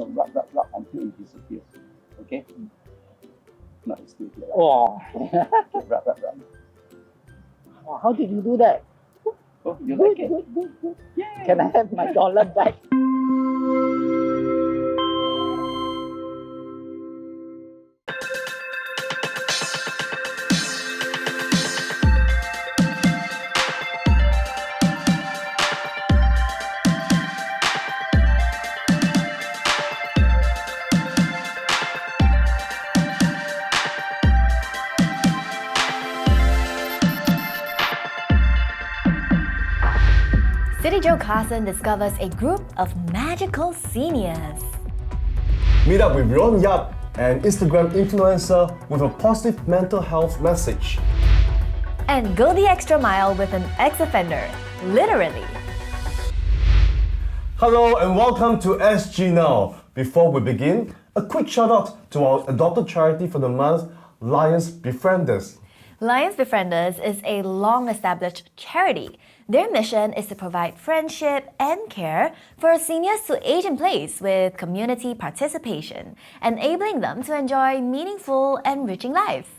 rub until it disappears. Okay? No, it's still here. Oh, Okay, rub. how did you do that? Oh, you like it? Good. Yeah. Can I have my dollar back? CityJo Carson discovers a group of magical seniors. Meet up with Ron Yap, an Instagram influencer with a positive mental health message. And go the extra mile with an ex-offender, literally. Hello and welcome to SG Now. Before we begin, a quick shout out to our adopted charity for the month, Lions Befrienders. Lions Befrienders is a long-established charity. Their mission is to provide friendship and care for seniors to age in place with community participation, enabling them to enjoy meaningful, enriching life.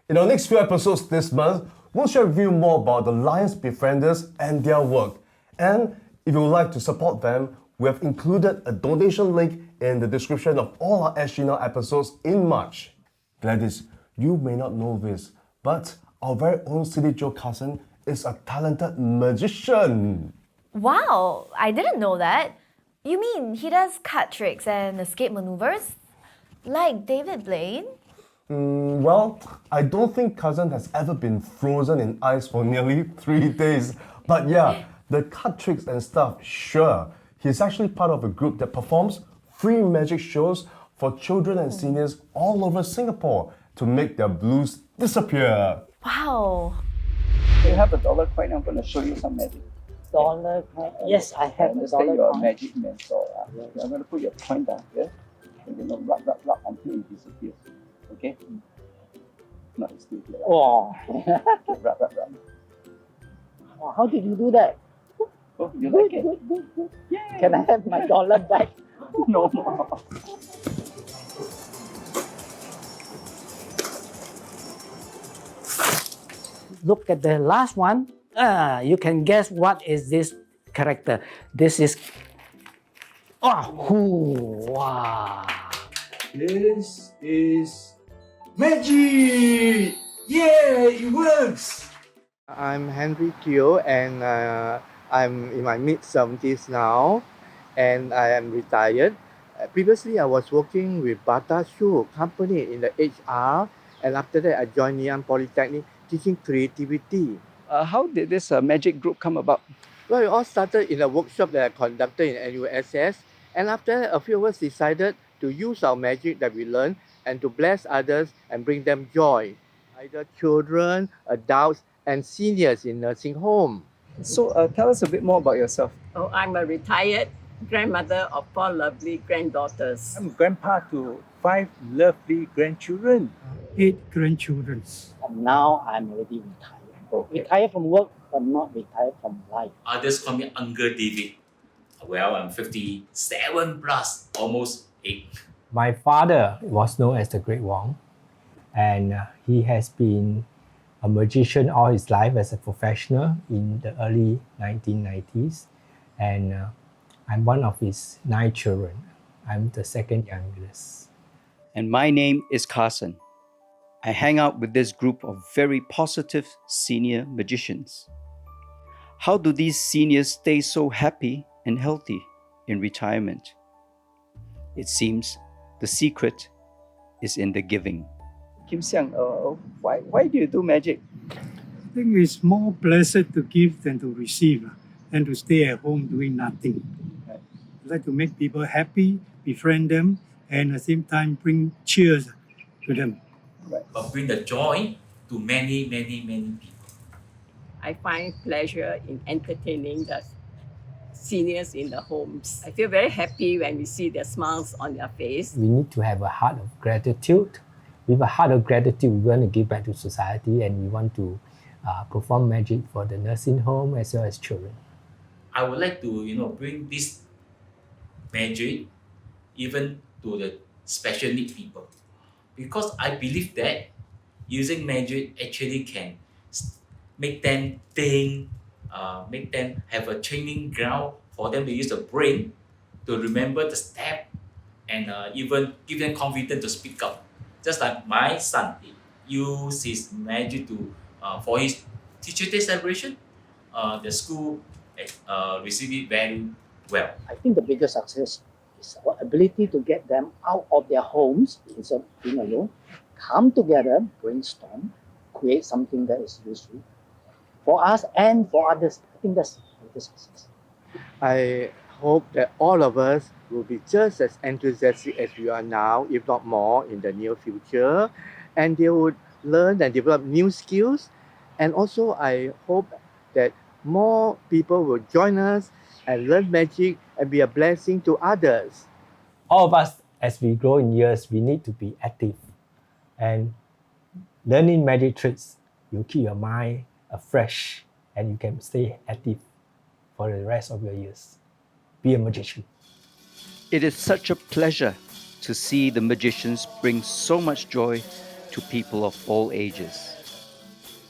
In our next few episodes this month, we'll share with you more about the Lions Befrienders and their work. And if you would like to support them, we have included a donation link in the description of all our SG Now episodes in March. Gladys, you may not know this, but our very own CityJo Carson is a talented magician. Wow, I didn't know that. You mean he does card tricks and escape maneuvers? Like David Blaine? Well, I don't think Cousin has ever been frozen in ice for nearly 3 days. But yeah, the card tricks and stuff, sure. He's actually part of a group that performs free magic shows for children and seniors all over Singapore to make their blues disappear. Wow. You have a dollar coin, I'm going to show you some magic. Dollar coin? Yes, I I have a understand dollar you're a coin. magic man, so I'm going to put your coin down here. And rub until it disappears. Okay? No, it's still here. Oh, Okay, rub. how did you do that? Oh, you like it? Good. Yeah. Can I have my dollar back? No. Look at the last one. You can guess what is this character. This is... wow. This is magic! Yeah, it works! I'm Henry Teo and I'm in my mid-70s now and I am retired. Previously, I was working with Bata Shoe company in the HR, and after that I joined Polytechnic teaching creativity. How did this magic group come about? Well, it all started in a workshop that I conducted in NUSS, and after that, a few of us decided to use our magic that we learned and to bless others and bring them joy, either children, adults, and seniors in nursing home. So tell us a bit more about yourself. Oh, I'm a retired grandmother of 4 lovely granddaughters. I'm grandpa to 5 lovely grandchildren. 8 grandchildren. And now I'm already retired. Okay. Retired from work, but not retired from life. Others call me Uncle David. Well, I'm 57 plus, almost 8. My father was known as the Great Wong, and he has been a magician all his life as a professional in the early 1990s. And I'm one of his 9 children. I'm the second youngest. And my name is Carson. I hang out with this group of very positive senior magicians. How do these seniors stay so happy and healthy in retirement? It seems the secret is in the giving. Kim Xiang, why do you do magic? I think it's more blessed to give than to receive, than to stay at home doing nothing. I like to make people happy, befriend them, and at the same time bring cheers to them. But bring the joy to many, many, many people. I find pleasure in entertaining the seniors in the homes. I feel very happy when we see their smiles on their face. We need to have a heart of gratitude. With a heart of gratitude, we want to give back to society, and we want to perform magic for the nursing home as well as children. I would like to, bring this magic even to the special need people. Because I believe that using magic actually can make them think, make them have a training ground for them to use the brain to remember the step and even give them confidence to speak up. Just like my son, he used his magic to for his teacher day celebration. The school received it very well. I think the biggest success is our ability to get them out of their homes instead of being alone, come together, brainstorm, create something that is useful for us and for others. I think that's the biggest success. I hope that all of us will be just as enthusiastic as we are now, if not more, in the near future. And they would learn and develop new skills. And also, I hope that more people will join us and learn magic and be a blessing to others. All of us, as we grow in years, we need to be active. And learning magic tricks, you keep your mind fresh and you can stay active for the rest of your years. Be a magician. It is such a pleasure to see the magicians bring so much joy to people of all ages.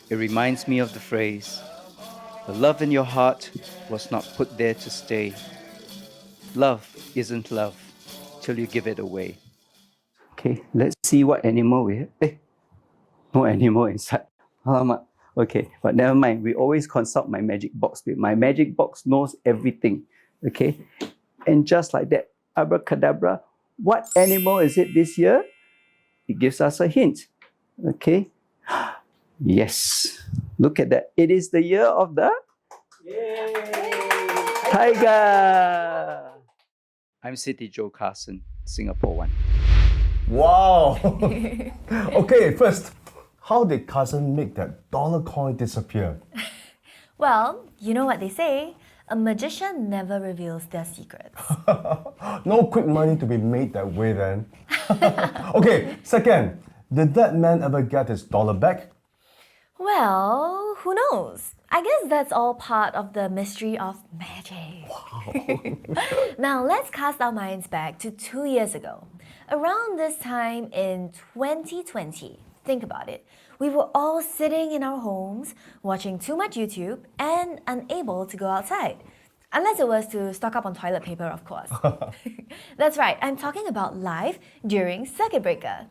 It reminds me of the phrase, "The love in your heart was not put there to stay. Love isn't love till you give it away." Okay, let's see what animal we have. No animal inside. Alamak. Okay, but never mind. We always consult my magic box. My magic box knows everything. Okay, and just like that, abracadabra, what animal is it this year? It gives us a hint. Okay, yes, look at that. It is the year of the tiger. I'm CityJo Carson, Singapore 1. Wow! Okay, first, how did Carson make that dollar coin disappear? Well, you know what they say, a magician never reveals their secrets. No quick money to be made that way then. Okay, second, did that man ever get his dollar back? Well, who knows? I guess that's all part of the mystery of magic. Wow. Now, let's cast our minds back to 2 years ago. Around this time in 2020, think about it. We were all sitting in our homes, watching too much YouTube, and unable to go outside. Unless it was to stock up on toilet paper, of course. That's right, I'm talking about life during circuit breaker.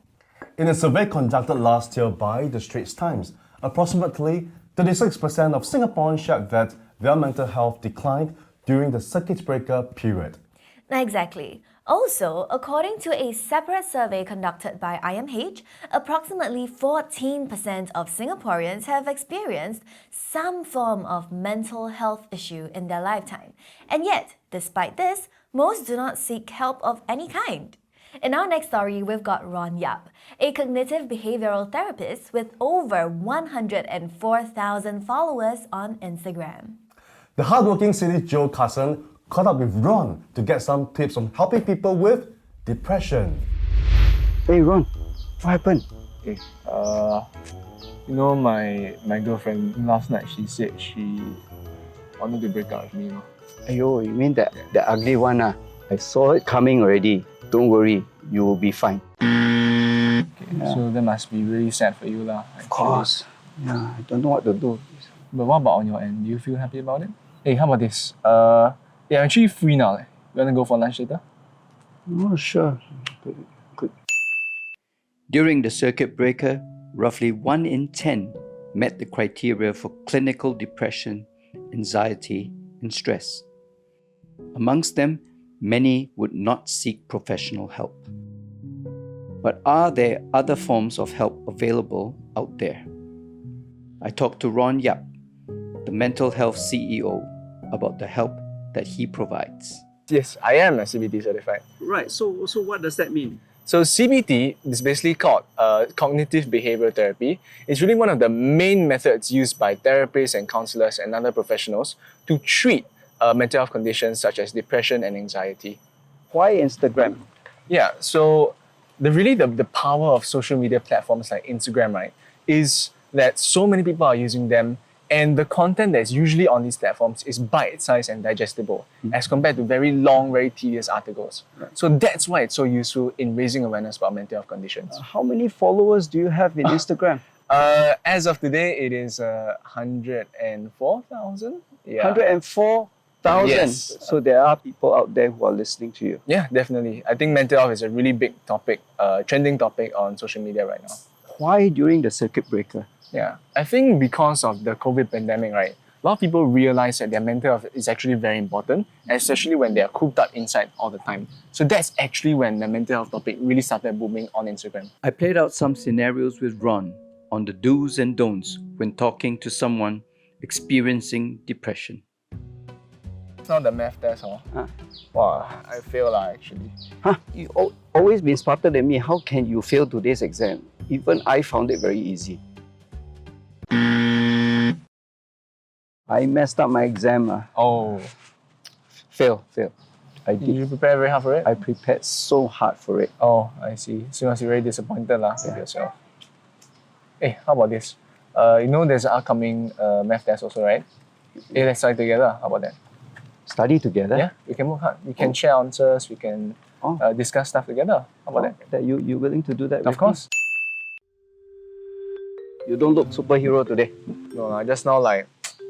In a survey conducted last year by the Straits Times, approximately 36% of Singaporeans shared that their mental health declined during the circuit breaker period. Exactly. Also, according to a separate survey conducted by IMH, approximately 14% of Singaporeans have experienced some form of mental health issue in their lifetime. And yet, despite this, most do not seek help of any kind. In our next story, we've got Ron Yap, a cognitive behavioral therapist with over 104,000 followers on Instagram. The hardworking CityJo Carson caught up with Ron to get some tips on helping people with depression. Hey Ron, what happened? Okay, you know my girlfriend last night she said she wanted to break up with me. Ayo, you mean the ugly one? I saw it coming already. Don't worry, you will be fine. Okay, so that must be really sad for you lah. Of course. Yeah, I don't know what to do. But what about on your end? Do you feel happy about it? Hey, how about this? Yeah, I'm actually free now. You wanna go for lunch later? Oh, sure. Good. During the circuit breaker, roughly 1 in 10 met the criteria for clinical depression, anxiety, and stress. Amongst them, many would not seek professional help. But are there other forms of help available out there? I talked to Ron Yap, the mental health CEO, about the help that he provides. Yes, I am a CBT certified. Right, so what does that mean? So CBT is basically called cognitive behavioral therapy. It's really one of the main methods used by therapists and counselors and other professionals to treat mental health conditions such as depression and anxiety. Why Instagram? Yeah, so the power of social media platforms like Instagram, right, is that so many people are using them And the content that's usually on these platforms is bite-sized and digestible, as compared to very long, very tedious articles. So that's why it's so useful in raising awareness about mental health conditions. How many followers do you have in Instagram? As of today, it is 104,000. Yeah. 104,000. Yes. So there are people out there who are listening to you. Yeah, definitely. I think mental health is a really big topic, trending topic on social media right now. Why during the circuit breaker? Yeah, I think because of the COVID pandemic, right, a lot of people realize that their mental health is actually very important, especially when they are cooped up inside all the time. So that's actually when the mental health topic really started booming on Instagram. I played out some scenarios with Ron on the do's and don'ts when talking to someone experiencing depression. It's not the math test, huh? Wow, I failed actually. You always been smarter than me. How can you fail today's exam? Even I found it very easy. I messed up my exam. Oh. Fail. I Did did. you prepare very hard for it? I prepared so hard for it. Oh, I see. So you must be very disappointed with yourself. Hey, how about this? You know there's an upcoming math test also, right? Hey, let's study together. How about that? Study together? Yeah, we can work hard. We can share answers. We can discuss stuff together. How about that? You willing to do that? Of course. You don't look superhero today. No, I just now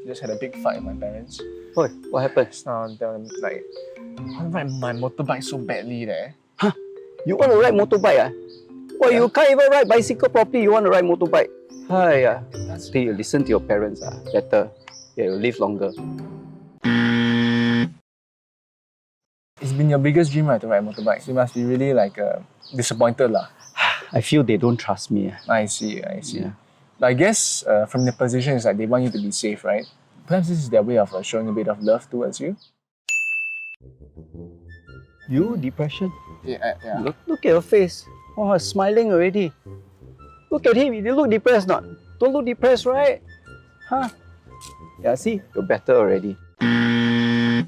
just had a big fight with my parents. Oi, what happened? Just now tell them I want to ride my motorbike so badly there. Huh? You want to ride motorbike? Well, you can't even ride bicycle properly. You want to ride motorbike? Hiya. You listen to your parents. Better. Yeah, you'll live longer. It's been your biggest dream, right, to ride a motorbike. So you must be really disappointed lah. I feel they don't trust me. I see. Yeah. But I guess from the position is they want you to be safe, right? Perhaps this is their way of showing a bit of love towards you. You, depression? Yeah. Look at your face. Oh, smiling already. Look at him. You look depressed not? Don't look depressed, right? Huh? Yeah, see? You're better already. Yeah,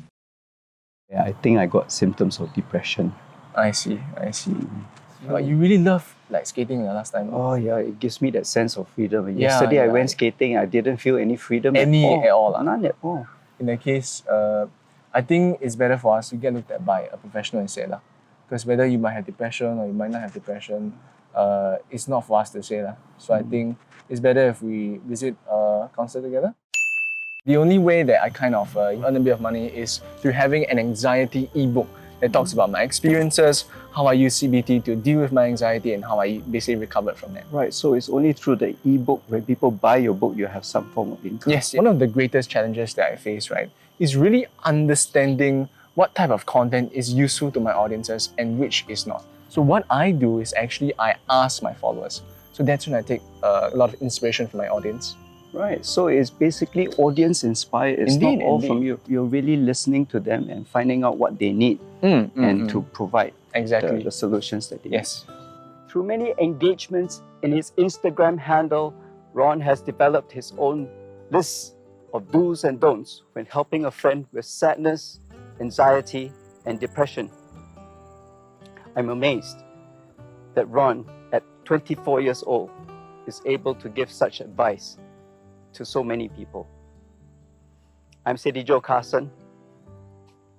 I think I got symptoms of depression. I see. But you really love skating last time. Oh yeah, it gives me that sense of freedom. Yeah, Yesterday I went skating, I didn't feel any freedom at all. None at all. In that case, I think it's better for us to get looked at by a professional instead. Because whether you might have depression or you might not have depression, it's not for us to say. So I think it's better if we visit a counselor together. The only way that I kind of earn a bit of money is through having an anxiety ebook that talks about my experiences, how I use CBT to deal with my anxiety, and how I basically recovered from that. Right, so it's only through the ebook, when people buy your book, you have some form of income. Yes, one of the greatest challenges that I face, right, is really understanding what type of content is useful to my audiences and which is not. So what I do is actually I ask my followers. So that's when I take a lot of inspiration from my audience. Right, so it's basically audience inspired. It's not all from you. You're really listening to them and finding out what they need and to provide the solutions that they need. Through many engagements in his Instagram handle, Ron has developed his own list of do's and don'ts when helping a friend with sadness, anxiety, and depression. I'm amazed that Ron, at 24 years old, is able to give such advice to so many people. I'm CityJo Carson,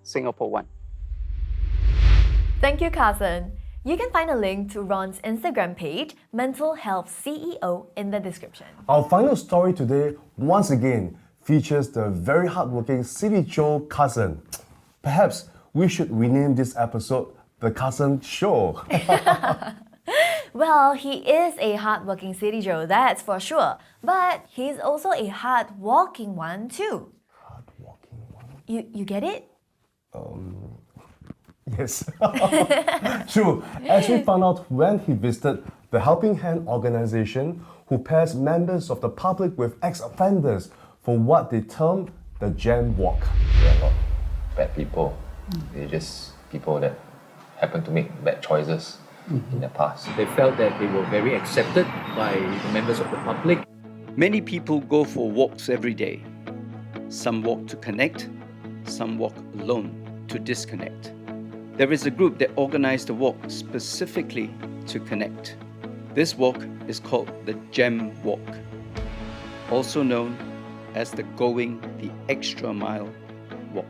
Singapore One. Thank you, Carson. You can find a link to Ron's Instagram page, Mental Health CEO, in the description. Our final story today, once again, features the very hardworking CityJo Carson. Perhaps we should rename this episode The Carson Show. Well, he is a hardworking CityJo, that's for sure. But he's also a hard-walking one too. Hardworking one? You get it? Yes. True. As we found out when he visited the Helping Hand organization, who pairs members of the public with ex-offenders for what they term the Jam Walk. They're not bad people. They're just people that happen to make bad choices in the past. They felt that they were very accepted by the members of the public. Many people go for walks every day. Some walk to connect, some walk alone to disconnect. There is a group that organized the walk specifically to connect. This walk is called the Gem Walk, also known as the Going the Extra Mile walk.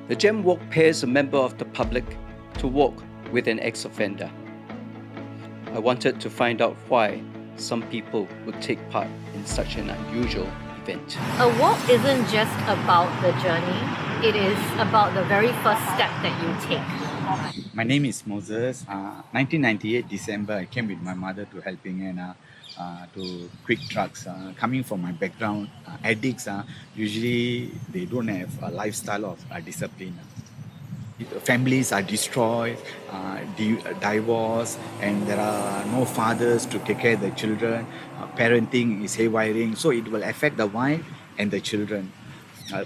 The GEM walk pairs a member of the public to walk with an ex-offender. I wanted to find out why some people would take part in such an unusual event. A walk isn't just about the journey, it is about the very first step that you take. My name is Moses. 1998 December, I came with my mother to helping hand to quit drugs. Coming from my background, addicts usually they don't have a lifestyle of discipline. Families are destroyed, divorced, and there are no fathers to take care of the children. Parenting is haywiring, so it will affect the wife and the children.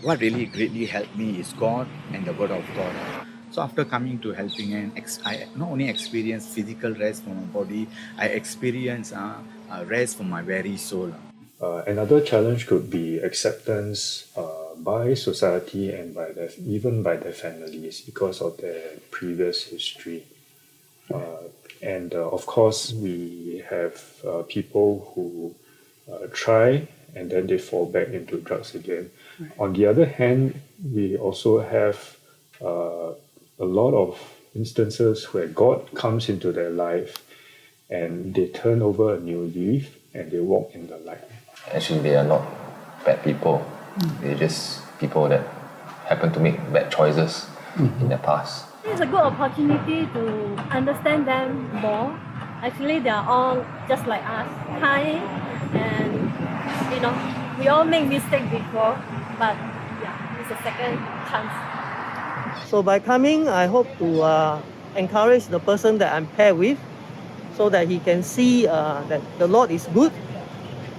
What really greatly helped me is God and the Word of God. So after coming to Helping Hand, I not only experienced physical rest for my body, I experienced rest for my very soul. Another challenge could be acceptance by society and even by their families because of their previous history. And of course, we have people who try and then they fall back into drugs again. Right. On the other hand, we also have a lot of instances where God comes into their life and they turn over a new leaf and they walk in the light. Actually, they are not bad people. They're just people that happen to make bad choices in the past. It's a good opportunity to understand them more. Actually, they are all just like us, kind, and we all make mistakes before, but yeah, it's a second chance. So by coming, I hope to encourage the person that I'm paired with so that he can see that the Lord is good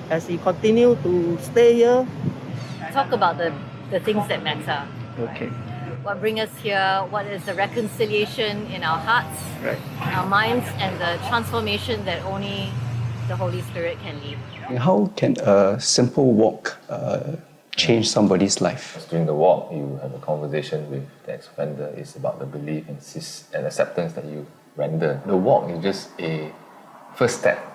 as he continue to stay here. Talk about the things that matter. Okay. What brings us here, what is the reconciliation in our hearts, right, our minds, and the transformation that only the Holy Spirit can lead. How can a simple walk change somebody's life? During the walk, you have a conversation with the ex-offender. It's about the belief and acceptance that you render. The walk is just a first step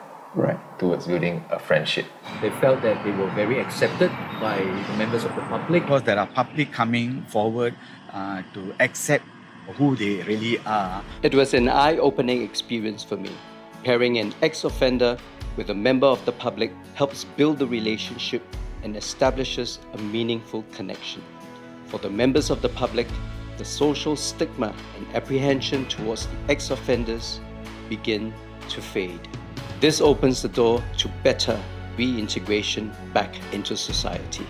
towards building a friendship. They felt that they were very accepted by the members of the public. Because there are public coming forward to accept who they really are. It was an eye-opening experience for me. Pairing an ex-offender with a member of the public helps build the relationship and establishes a meaningful connection. For the members of the public, the social stigma and apprehension towards the ex-offenders begin to fade. This opens the door to better reintegration back into society.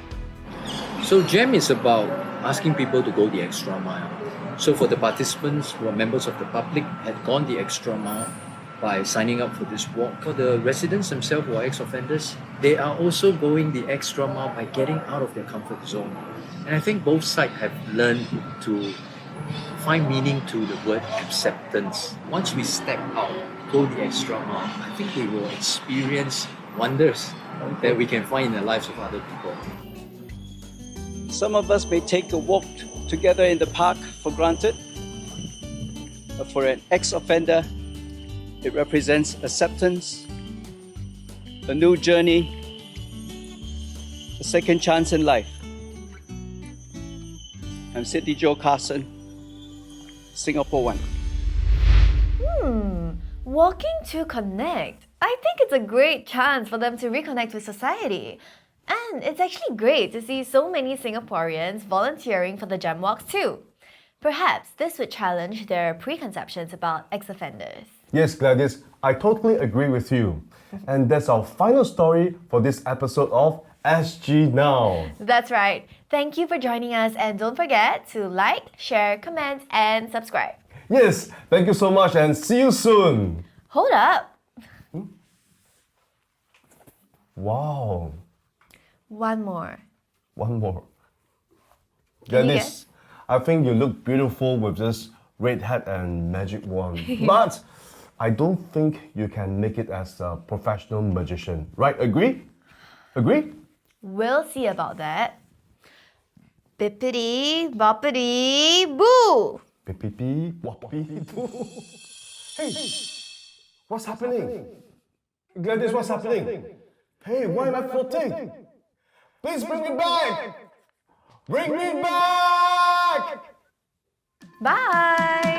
So GEM is about asking people to go the extra mile. So for the participants who are members of the public had gone the extra mile by signing up for this walk. For the residents themselves who are ex-offenders, they are also going the extra mile by getting out of their comfort zone. And I think both sides have learned to find meaning to the word acceptance. Once we step out, go the extra mile, I think we will experience wonders that we can find in the lives of other people. Some of us may take a walk together in the park for granted, but for an ex-offender, it represents acceptance, a new journey, a second chance in life. I'm CityJo Carson, Singapore 1. Walking to connect. I think it's a great chance for them to reconnect with society. And it's actually great to see so many Singaporeans volunteering for the GEM walks too. Perhaps this would challenge their preconceptions about ex-offenders. Yes, Gladys, I totally agree with you. And that's our final story for this episode of SG Now. That's right. Thank you for joining us, and don't forget to like, share, comment, and subscribe. Yes, thank you so much and see you soon. Hold up. Wow. One more. Gladys, I think you look beautiful with this red hat and magic wand. But I don't think you can make it as a professional magician. Right? Agree? We'll see about that. Bippity boppity boo! Bippity boppity boo! Hey! What's happening? Gladys, what's happening? Hey, why am I floating? Please bring me back! Bring me back! Bye!